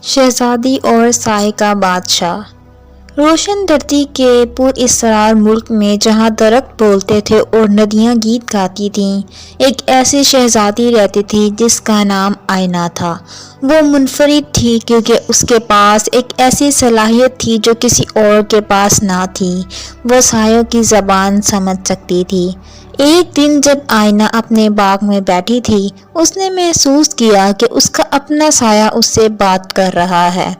شہزادی اور سائے کا بادشاہ۔ روشن دھرتی کے پراسرار ملک میں جہاں درخت بولتے تھے اور ندیاں گیت گاتی تھیں، ایک ایسی شہزادی رہتی تھی جس کا نام آئینہ تھا۔ وہ منفرد تھی کیونکہ اس کے پاس ایک ایسی صلاحیت تھی جو کسی اور کے پاس نہ تھی۔ وہ سایوں کی زبان سمجھ سکتی تھی۔ ایک دن جب آئینہ اپنے باغ میں بیٹھی تھی، اس نے محسوس کیا کہ اس کا اپنا سایہ اس سے بات کر رہا ہے۔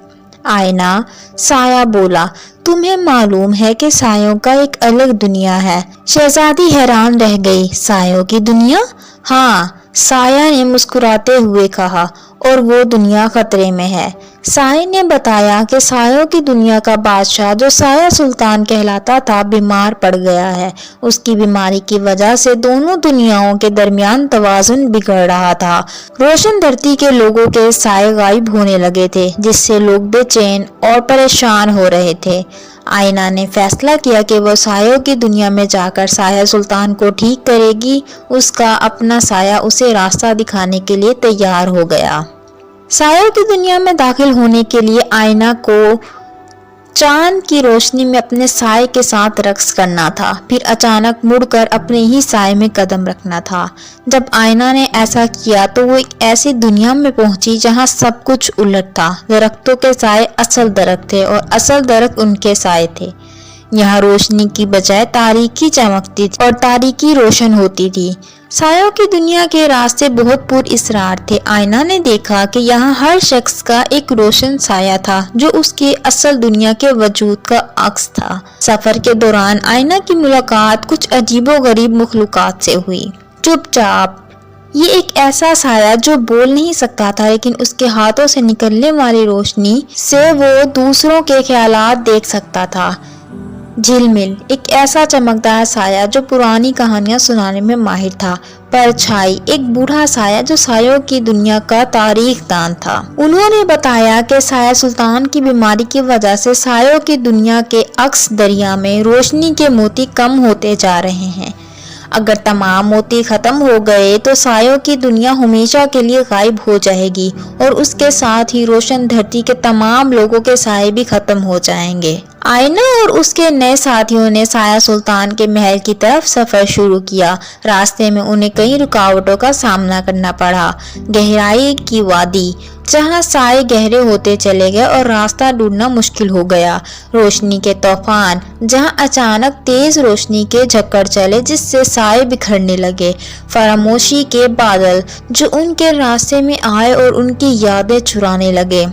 آئینہ، سایہ بولا، تمہیں معلوم ہے کہ سایوں کا ایک الگ دنیا ہے؟ شہزادی حیران رہ گئی۔ سایوں کی دنیا؟ ہاں، سایہ نے مسکراتے ہوئے کہا، اور وہ دنیا خطرے میں ہے۔ سائے نے بتایا کہ سایوں کی دنیا کا بادشاہ جو سایہ سلطان کہلاتا تھا بیمار پڑ گیا ہے۔ اس کی بیماری کی وجہ سے دونوں دنیاؤں کے درمیان توازن بگڑ رہا تھا۔ روشن دھرتی کے لوگوں کے سائے غائب ہونے لگے تھے، جس سے لوگ بے چین اور پریشان ہو رہے تھے۔ آئینہ نے فیصلہ کیا کہ وہ سایوں کی دنیا میں جا کر سایہ سلطان کو ٹھیک کرے گی۔ اس کا اپنا سایہ اسے راستہ دکھانے کے لیے تیار ہو گیا۔ سایوں کی دنیا میں داخل ہونے کے لیے آئینہ کو چاند کی روشنی میں اپنے سائے کے ساتھ رقص کرنا تھا، پھر اچانک مڑ کر اپنے ہی سائے میں قدم رکھنا تھا۔ جب آئینہ نے ایسا کیا تو وہ ایک ایسی دنیا میں پہنچی جہاں سب کچھ الٹ تھا۔ درختوں کے سائے اصل درخت تھے اور اصل درخت ان کے سائے تھے۔ یہاں روشنی کی بجائے تاریکی چمکتی تھی اور تاریکی روشن ہوتی تھی۔ سایوں کی دنیا کے راستے بہت پراسرار تھے۔ آئینہ نے دیکھا کہ یہاں ہر شخص کا ایک روشن سایہ تھا جو اس کی اصل دنیا کے وجود کا عکس تھا۔ سفر کے دوران آئینہ کی ملاقات کچھ عجیب و غریب مخلوقات سے ہوئی۔ چپ چاپ، یہ ایک ایسا سایہ جو بول نہیں سکتا تھا، لیکن اس کے ہاتھوں سے نکلنے والی روشنی سے وہ دوسروں کے خیالات دیکھ سکتا تھا۔ جھلمل، ایک ایسا چمکدار سایہ جو پرانی کہانیاں سنانے میں ماہر تھا۔ پرچھائی، ایک بوڑھا سایہ جو سایوں کی دنیا کا تاریخ دان تھا۔ انہوں نے بتایا کہ سایہ سلطان کی بیماری کی وجہ سے سایوں کی دنیا کے عکس دریا میں روشنی کے موتی کم ہوتے جا رہے ہیں۔ اگر تمام موتی ختم ہو گئے تو سایوں کی دنیا ہمیشہ کے لیے غائب ہو جائے گی، اور اس کے ساتھ ہی روشن دھرتی کے تمام لوگوں کے سائے بھی ختم ہو جائیں گے۔ آئینہ اور اس کے نئے ساتھیوں نے سایہ سلطان کے محل کی طرف سفر شروع کیا۔ راستے میں انہیں کئی رکاوٹوں کا سامنا کرنا پڑا۔ گہرائی کی وادی، جہاں سائے گہرے ہوتے چلے گئے اور راستہ ڈھونڈنا مشکل ہو گیا۔ روشنی کے طوفان، جہاں اچانک تیز روشنی کے جھکڑ چلے جس سے سائے بکھرنے لگے۔ فراموشی کے بادل جو ان کے راستے میں آئے اور ان کی یادیں چرانے لگے۔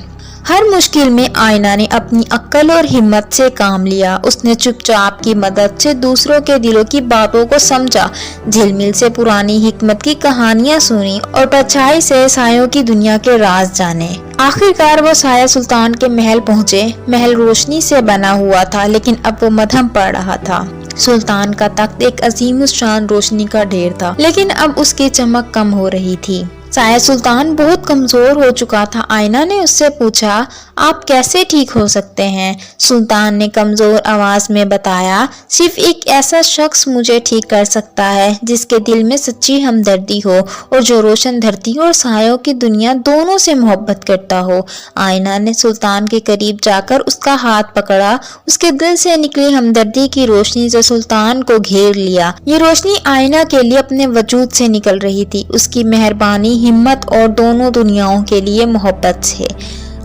ہر مشکل میں آئینہ نے اپنی عقل اور ہمت سے کام لیا۔ اس نے چپ چاپ کی مدد سے دوسروں کے دلوں کی باتوں کو سمجھا، جھلمل سے پرانی حکمت کی کہانیاں سنی، اور پرچھائی سے سایوں کی دنیا کے راز جانے۔ آخرکار وہ سایہ سلطان کے محل پہنچے۔ محل روشنی سے بنا ہوا تھا، لیکن اب وہ مدھم پڑ رہا تھا۔ سلطان کا تخت ایک عظیم الشان روشنی کا ڈھیر تھا، لیکن اب اس کی چمک کم ہو رہی تھی۔ سایہ سلطان بہت کمزور ہو چکا تھا۔ آئینہ نے اس سے پوچھا، آپ کیسے ٹھیک ہو سکتے ہیں؟ سلطان نے کمزور آواز میں بتایا، صرف ایک ایسا شخص مجھے ٹھیک کر سکتا ہے جس کے دل میں سچی ہمدردی ہو اور جو روشن دھرتی اور سایوں کی دنیا دونوں سے محبت کرتا ہو۔ آئینہ نے سلطان کے قریب جا کر اس کا ہاتھ پکڑا۔ اس کے دل سے نکلی ہمدردی کی روشنی سے سلطان کو گھیر لیا۔ یہ روشنی آئینہ کے لیے اپنے وجود سے نکل رہی تھی، اس کی مہربانی، ہمت اور دونوں دنیاؤں کے لیے محبت سے۔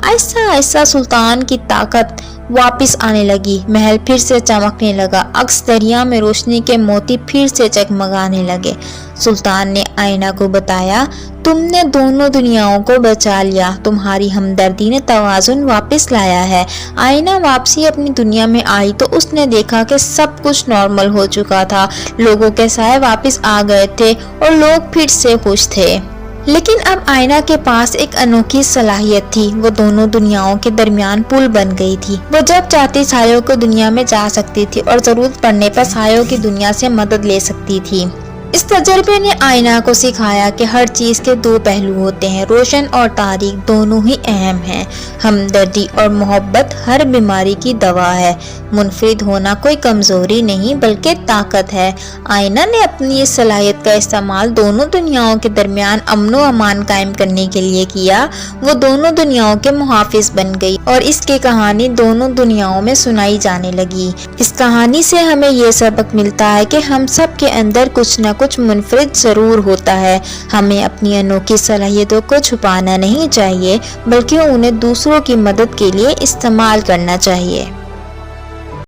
آہستہ آہستہ سلطان کی طاقت واپس آنے لگی۔ محل پھر سے چمکنے لگا۔ عکس دریا میں روشنی کے موتی پھر سے جگمگانے لگے۔ سلطان نے آئینہ کو بتایا، تم نے دونوں دنیاؤں کو بچا لیا۔ تمہاری ہمدردی نے توازن واپس لایا ہے۔ آئینہ واپسی اپنی دنیا میں آئی تو اس نے دیکھا کہ سب کچھ نارمل ہو چکا تھا۔ لوگوں کے سائے واپس آ گئے تھے اور لوگ پھر سے خوش تھے۔ لیکن اب آئینہ کے پاس ایک انوکھی صلاحیت تھی۔ وہ دونوں دنیاؤں کے درمیان پل بن گئی تھی۔ وہ جب چاہتی سایوں کی دنیا میں جا سکتی تھی اور ضرورت پڑنے پر سایوں کی دنیا سے مدد لے سکتی تھی۔ اس تجربے نے آئینہ کو سکھایا کہ ہر چیز کے دو پہلو ہوتے ہیں، روشن اور تاریک دونوں ہی اہم ہیں۔ ہمدردی اور محبت ہر بیماری کی دوا ہے۔ منفرد ہونا کوئی کمزوری نہیں بلکہ طاقت ہے۔ آئینہ نے اپنی اس صلاحیت کا استعمال دونوں دنیاؤں کے درمیان امن و امان قائم کرنے کے لیے کیا۔ وہ دونوں دنیاؤں کے محافظ بن گئی اور اس کی کہانی دونوں دنیاؤں میں سنائی جانے لگی۔ اس کہانی سے ہمیں یہ سبق ملتا ہے کہ ہم سب کے اندر کچھ نہ کچھ منفرد ضرور ہوتا ہے۔ ہمیں اپنی انوکھی صلاحیتوں کو چھپانا نہیں چاہیے بلکہ انہیں دوسروں کی مدد کے لیے استعمال کرنا چاہیے۔